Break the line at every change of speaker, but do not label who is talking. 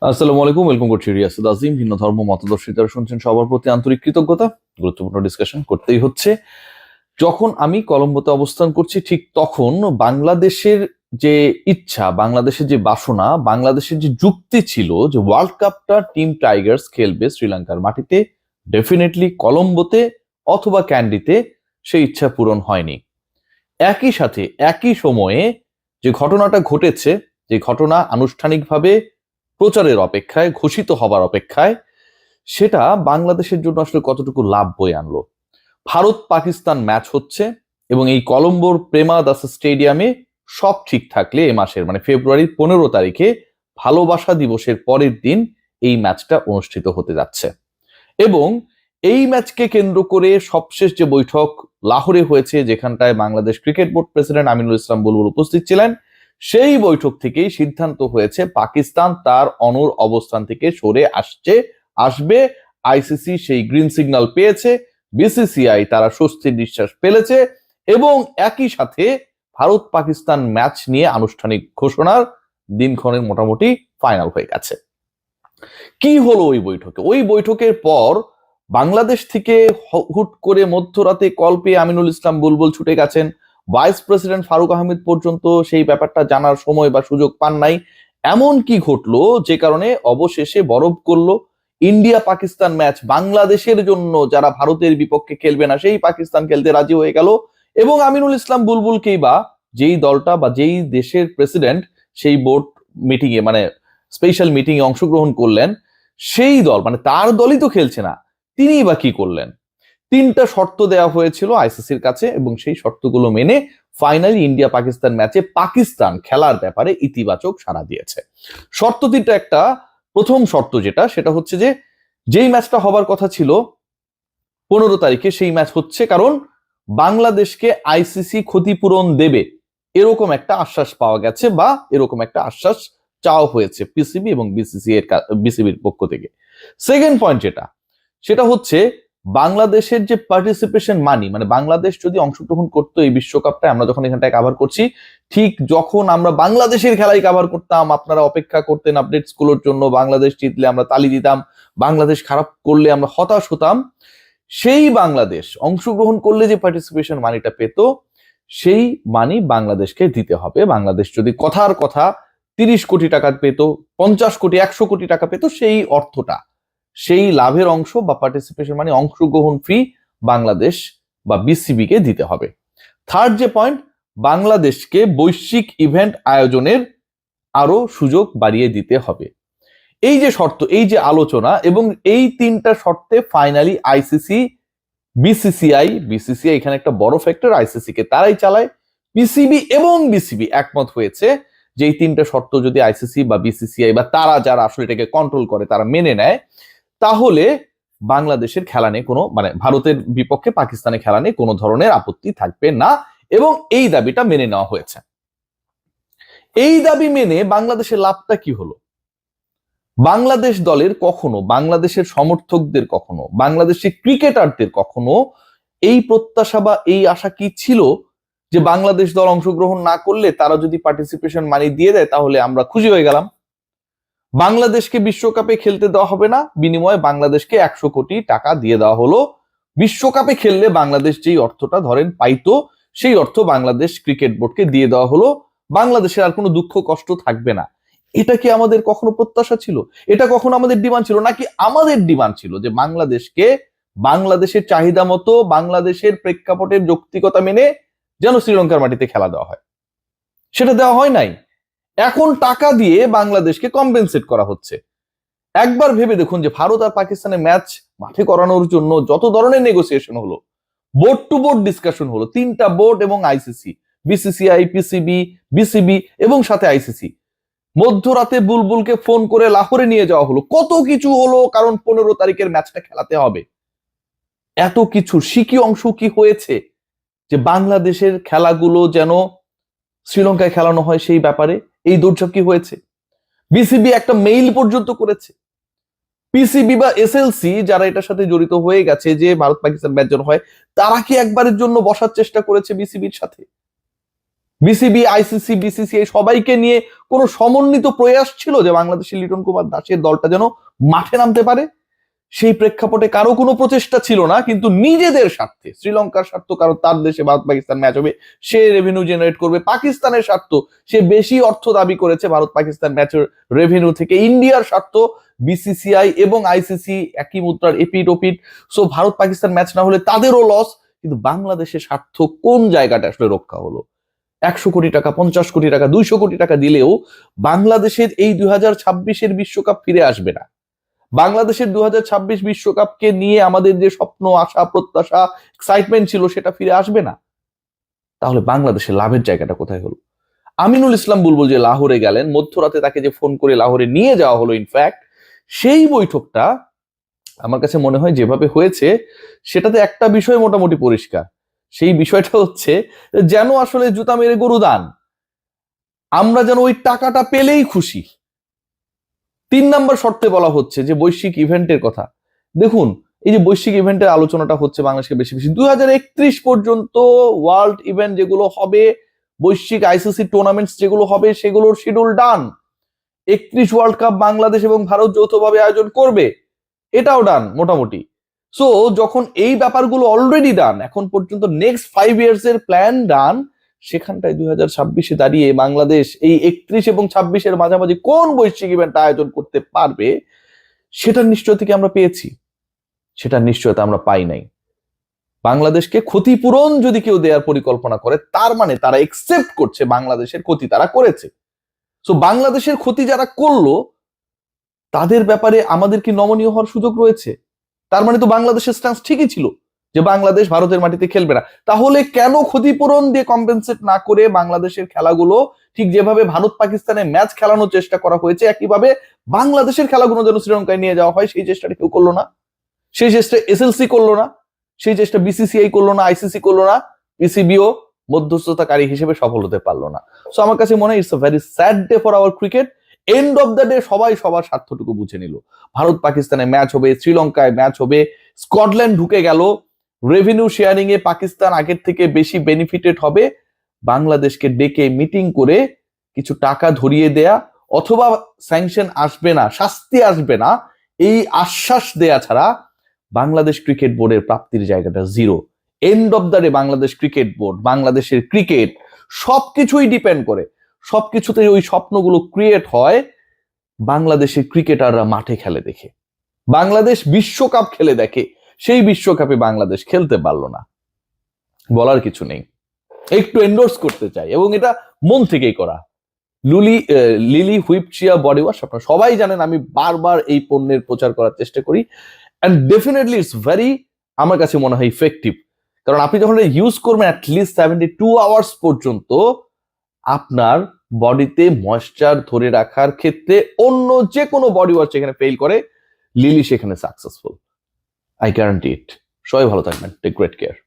আসসালামু আলাইকুম, ওয়েলকাম করছি রিয়াসুদ আজিম। ভিন্ন ধর্ম মতাদর্শী যারা শুনছেন সবার প্রতি আন্তরিক কৃতজ্ঞতা। গুরুত্বপূর্ণ ডিসকাশন করতেই হচ্ছে। যখন আমি কলম্বোতে অবস্থান করছি ঠিক তখন বাংলাদেশের যে ইচ্ছা, বাংলাদেশের যে বাসনা, বাংলাদেশের যে যুক্তি ছিল যে ওয়ার্ল্ড কাপটা টিম টাইগার্স খেলবে শ্রীলঙ্কার মাটিতে, ডেফিনেটলি কলম্বোতে অথবা ক্যান্ডিতে, সেই ইচ্ছা পূরণ হয়নি। একই সাথে একই সময়ে যে ঘটনাটা ঘটেছে, যে ঘটনা আনুষ্ঠানিকভাবে প্রচারের অপেক্ষায়, ঘোষিত হবার অপেক্ষায়, সেটা বাংলাদেশের জন্য আসলে কতটুকু লাভ বয়ে আনলো। ভারত পাকিস্তান ম্যাচ হচ্ছে এবং এই কলম্বোর প্রেমাদাসা স্টেডিয়ামে সব ঠিক থাকলে এ মাসের মানে ফেব্রুয়ারির 15 তারিখে ভালোবাসা দিবসের পরের দিন এই ম্যাচটা অনুষ্ঠিত হতে যাচ্ছে। এবং এই ম্যাচকে কেন্দ্র করে সবশেষ যে বৈঠক লাহোরে হয়েছে, যেখানটায় Bangladesh cricket board president Aminul Islam Bulbul উপস্থিত ছিলেন, সেই বৈঠক থেকেই সিদ্ধান্ত হয়েছে পাকিস্তান তার অনুর অবস্থান থেকে সরে আসবে। আইসিসি সেই গ্রিন সিগন্যাল পেয়েছে, বিসিসিআই তারা স্বস্তির নিঃশ্বাস ফেলেছে এবং একই সাথে ভারত পাকিস্তান ম্যাচ নিয়ে আনুষ্ঠানিক ঘোষণার দিনক্ষণের মোটামুটি ফাইনাল হয়ে গেছে। কি হলো ওই বৈঠকে? ওই বৈঠকের পর বাংলাদেশ থেকে হুট করে মধ্যরাতে কল পেয়ে আমিনুল ইসলাম বুলবুল ছুটে গেছেন। ভাইস প্রেসিডেন্ট ফারুক আহমেদ পর্যন্ত সেই ব্যাপারটা জানার সময় বা সুযোগ পান নাই। এমন কি ঘটলো যে কারণে অবশেষে বরফ করলো ইন্ডিয়া পাকিস্তান ম্যাচ বাংলাদেশের জন্য, যারা ভারতের বিপক্ষে খেলবে না সেই পাকিস্তান খেলতে রাজি হয়ে গেল। এবং আমিনুল ইসলাম বুলবুলকেই বা যেই দলটা বা যেই দেশের প্রেসিডেন্ট সেই বোর্ড মিটিং এ মানে স্পেশাল মিটিং এ অংশগ্রহণ করলেন, সেই দল মানে তার দলই তো খেলছে না, তিনিই বা কি করলেন? 3টা শর্ত দেওয়া হয়েছিল আইসিসির কাছে এবং সেই শর্তগুলো মেনে ফাইনালি ইন্ডিয়া পাকিস্তান ম্যাচে পাকিস্তান খেলার ব্যাপারে ইতিবাচক সাড়া দিয়েছে। শর্ত 3টা, একটা প্রথম শর্ত সেটা হচ্ছে যে যেই ম্যাচটা হবার কথা ছিল 15 তারিখে সেই ম্যাচ হচ্ছে, কারণ বাংলাদেশকে আইসিসি ক্ষতিপূরণ দেবে এরকম একটা আশ্বাস পাওয়া গেছে বা এরকম একটা আশ্বাস চাওয়া হয়েছে পিসিবি এবং বিসিবির পক্ষ থেকে। সেকেন্ড পয়েন্ট সেটা হচ্ছে বাংলাদেশের যে পার্টিসিপেশন মানি, মানে বাংলাদেশ যদি অংশগ্রহণ করতো এই বিশ্বকাপটা, আমরা যখন এখানটায় কভার করছি, ঠিক যখন আমরা বাংলাদেশের খেলাই কভার করতাম আপনারা অপেক্ষা করতেন আপডেটস গুলোর জন্য, বাংলাদেশ জিতলে আমরা তালি দিতাম, বাংলাদেশ খারাপ করলে আমরা হতাশ হতাম। সেই বাংলাদেশ অংশগ্রহণ করলে যে পার্টিসিপেশন মানিটা পেত, সেই মানি বাংলাদেশকে দিতে হবে। বাংলাদেশ যদি কথার কথা 30 কোটি টাকা পেত, 50 কোটি 100 কোটি টাকা পেত, সেই অর্থটা, সেই লাভের অংশ বা পার্টিসিপেশন মানে অংশগ্রহণ ফি বাংলাদেশ বা বিসিবি কে দিতে হবে। থার্ড যে পয়েন্ট, বাংলাদেশকে বৈশ্বিক ইভেন্ট আয়োজনের আরো সুযোগ বাড়িয়ে দিতে হবে। এই যে শর্ত, এই যে আলোচনা এবং এই 3টা শর্তে ফাইনালি আইসিসি, বিসিসিআই এখানে একটা বড় ফ্যাক্টর, আইসিসি কে তারাই চালায়, পিসিবি এবং বিসিবি একমত হয়েছে যে এই 3টা শর্ত যদি আইসিসি বা বিসিসিআই বা তারা যারা আসলে এটাকে কন্ট্রোল করে তারা মেনে নেয়, তাহলে বাংলাদেশের খেলা নিয়ে কোনো মানে ভারতের বিপক্ষে পাকিস্তানে খেলা নিয়ে কোনো ধরনের আপত্তি থাকবে না এবং এই দাবিটা মেনে নেওয়া হয়েছে। এই দাবি মেনে বাংলাদেশের লাভটা কি হলো? বাংলাদেশ দলের কখনো, বাংলাদেশের সমর্থকদের কখনো, বাংলাদেশের ক্রিকেটারদের কখনো এই প্রত্যাশা বা এই আশা কি ছিল যে বাংলাদেশ দল অংশগ্রহণ না করলে তারা যদি পার্টিসিপেশন মানি দিয়ে দেয় তাহলে আমরা খুশি হয়ে গেলাম, বাংলাদেশকে বিশ্বকাপে খেলতে দেওয়া হবে না, বিনিময়ে বাংলাদেশকে 100 কোটি টাকা দিয়ে দেওয়া হলো, বিশ্বকাপে খেললে বাংলাদেশ যেই অর্থটা ধরেন পাইতো সেই অর্থ বাংলাদেশ ক্রিকেট বোর্ডকে দিয়ে দেওয়া হলো, বাংলাদেশের আর কোনো দুঃখ কষ্ট থাকবে না। এটা কি আমাদের কখনো প্রত্যাশা ছিল? এটা কখনো আমাদের ডিমান্ড ছিল? নাকি আমাদের ডিমান্ড ছিল যে বাংলাদেশকে বাংলাদেশের চাহিদা মতো, বাংলাদেশের প্রেক্ষাপটের যৌক্তিকতা মেনে যেন শ্রীলঙ্কার মাটিতে খেলা দেওয়া হয়? সেটা দেওয়া হয় নাই। এখন টাকা দিয়ে বাংলাদেশকে কম্পেনসেট করা হচ্ছে। একবার ভেবে দেখুন যে ভারত আর পাকিস্তানের ম্যাচ মাঠে করানোর জন্য যত ধরনের নেগোসিয়েশন হলো, বোর্ড টু বোর্ড ডিসকাশন হলো, 3টা বোর্ড এবং আইসিসি, বিসিসিআই, পিসিবি, বিসিবি এবং সাথে আইসিসি, মধ্যরাতে বুলবুলকে ফোন করে লাহোরে নিয়ে যাওয়া হলো, কত কিছু হলো, কারণ 15 তারিখের ম্যাচটা খেলাতে হবে। এত কিছু শিকি অংশ কি হয়েছে যে বাংলাদেশের খেলাগুলো যেন শ্রীলঙ্কায় খেলানো হয়, সেই ব্যাপারে এই দৌড়ঝাঁপ কি হয়েছে? বিসিবি একটা মেইল পর্যন্ত করেছে। পিসিবি বা এসএলসি যারা এটার সাথে জড়িত হয়ে গেছে যে ভারত পাকিস্তান ম্যাচ যেন হয়, তারা কি একবারের জন্য বসার চেষ্টা করেছে বিসিবির সাথে? বিসিবি, আইসিসি, বিসিসিআই সবাইকে নিয়ে কোনো সমন্বিত প্রয়াস ছিল যে বাংলাদেশের লিটন কুমার দাসের দলটা যেন মাঠে নামতে পারে? সেই প্রেক্ষাপটে কারো কোনো প্রচেষ্টা ছিল না, কিন্তু নিজেদের স্বার্থে, শ্রীলঙ্কার স্বার্থ, কারণ তার দেশে ভারত পাকিস্তান ম্যাচ হবে, সে রেভিনিউ জেনারেট করবে। পাকিস্তানের স্বার্থ, সে বেশি অর্থ দাবি করেছে ভারত পাকিস্তান ম্যাচের রেভিনিউ থেকে। ইন্ডিয়ার স্বার্থ, বিসিসিআই এবং আইসিসি একই মুদ্রার এপিট ওপিট। সো ভারত পাকিস্তান ম্যাচ না হলে তাদেরও লস। কিন্তু বাংলাদেশের স্বার্থ কোন জায়গাটা আসলে রক্ষা হলো? 100 কোটি টাকা, 50 কোটি টাকা, 200 কোটি টাকা দিলেও বাংলাদেশের এই 2026-এর বিশ্বকাপ ফিরে আসবে না। বাংলাদেশের 2026 বিশ্বকাপকে নিয়ে আমাদের যে স্বপ্ন, আশা, প্রত্যাশা, এক্সাইটমেন্ট ছিল, সেটা ফিরে আসবে না। তাহলে বাংলাদেশের লাভের জায়গাটা কোথায় হলো? আমিনুল ইসলাম বুলবুল যে লাহোরে গেলেন, মধ্যরাতে তাকে যে ফোন করে লাহোরে নিয়ে যাওয়া হলো, ইনফ্যাক্ট সেই বৈঠকটা আমার কাছে মনে হয় যেভাবে হয়েছে, সেটাতে একটা বিষয় মোটামুটি পরিষ্কার। সেই বিষয়টা হচ্ছে যেন আসলে জুতা মেরে গরু দান, আমরা যেন ওই টাকাটা পেলেই খুশি। 3 নম্বর শর্তে বলা হচ্ছে যে বৈশ্বিক ইভেন্টের কথা। দেখুন, এই যে বৈশ্বিক ইভেন্টের আলোচনাটা হচ্ছে বাংলাদেশকে বেশি বেশি, 2031 পর্যন্ত ওয়ার্ল্ড ইভেন্ট যেগুলো হবে, বৈশ্বিক আইসিসি টুর্নামেন্টস যেগুলো হবে, সেগুলোর শিডিউল ডান। 31 ওয়ার্ল্ড কাপ বাংলাদেশ এবং ভারত যৌথভাবে আয়োজন করবে, এটাও ডান মোটামুটি। সো যখন এই ব্যাপারগুলো অলরেডি ডান, এখন পর্যন্ত নেক্সট 5 ইয়ার্স এর প্ল্যান ডান, সেখানটায় 2026-এ দাঁড়িয়ে বাংলাদেশ এই 31 এবং 26-এর মাঝামাঝি কোন বৈশ্বিক ইভেন্ট আয়োজন করতে পারবে, সেটার নিশ্চয়তা কি আমরা পেয়েছি? সেটার নিশ্চয়তা আমরা পাই নাই। বাংলাদেশকে ক্ষতিপূরণ যদি কেউ দেওয়ার পরিকল্পনা করে, তার মানে তারা একসেপ্ট করছে বাংলাদেশের ক্ষতি তারা করেছে। সো বাংলাদেশের ক্ষতি যারা করলো, তাদের ব্যাপারে আমাদের কি নমনীয় হওয়ার সুযোগ রয়েছে? তার মানে তো বাংলাদেশের স্ট্যান্স ঠিকই ছিল যে বাংলাদেশ ভারতের মাটিতে খেলবে না। তাহলে কেন ক্ষতিপূরণ দিয়ে কম্পেনসেট না করে বাংলাদেশের খেলাগুলো ঠিক যেভাবে ভারত পাকিস্তানে ম্যাচ খেলানোর চেষ্টা করা হয়েছে, একইভাবে বাংলাদেশের খেলাগুলো যেন শ্রীলঙ্কায় নিয়ে যাওয়া হয়, সেই চেষ্টাটা কেউ করলো না। সেই চেষ্টা এসএলসি করলো না, সেই চেষ্টা বিসিসিআই করলো না, আইসিসি করলো না, পিসিবিও মধ্যস্থতাকারী হিসেবে সফল হতে পারলো না। সো আমার কাছে মনে হয় it's a very sad day for our cricket. End of the day সবাই সবার স্বার্থটুকু বুঝে নিল। ভারত পাকিস্তানে ম্যাচ হবে, শ্রীলঙ্কায় ম্যাচ হবে, স্কটল্যান্ড ঢুকে গেল, রেভিনিউ শেয়ারিং এ পাকিস্তান আগের থেকে বেশি বেনিফিটেড হবে। বাংলাদেশকে ডেকে মিটিং করে কিছু টাকা ধরিয়ে দেয়া, অথবা স্যাংশন আসবে না, শাস্তি আসবে না, এই আশ্বাস দেয়া ছাড়া বাংলাদেশ ক্রিকেট বোর্ডের প্রাপ্তির জায়গাটা zero. End of the day Bangladesh cricket board, বাংলাদেশের ক্রিকেট সবকিছুই ডিপেন্ড করে, সবকিছুতে ওই স্বপ্নগুলো ক্রিয়েট হয় বাংলাদেশের ক্রিকেটাররা মাঠে খেলে দেখে। বাংলাদেশ বিশ্বকাপ খেলে দেখে, সেই বিশ্বকাপে বাংলাদেশ খেলতে পারলো না। বলার কিছু নেই, একটু এন্ডোর্স করতে চাই, এবং এটা মন থেকেই করা। Lily whip chia body wash, আপনারা সবাই জানেন আমি বারবার এই পণ্যের প্রচার করার চেষ্টা করি, অ্যান্ড ডেফিনেটলি ইটস ভেরি, আমার কাছে মনে হয় ইফেক্টিভ। কারণ আপনি যখন ইউজ করবেন অ্যাটলিস্ট 72 আওয়ার্স পর্যন্ত, আপনার বডিতে ময়েশ্চার ধরে রাখার ক্ষেত্রে অন্য যে কোনো বডি ওয়াশ যেখানে ফেল করে, লিলি সেখানে সাকসেসফুল। আই গ্যারান্টি ইট। সবাই ভালো থাকবেন, টেক গ্রেট কেয়ার।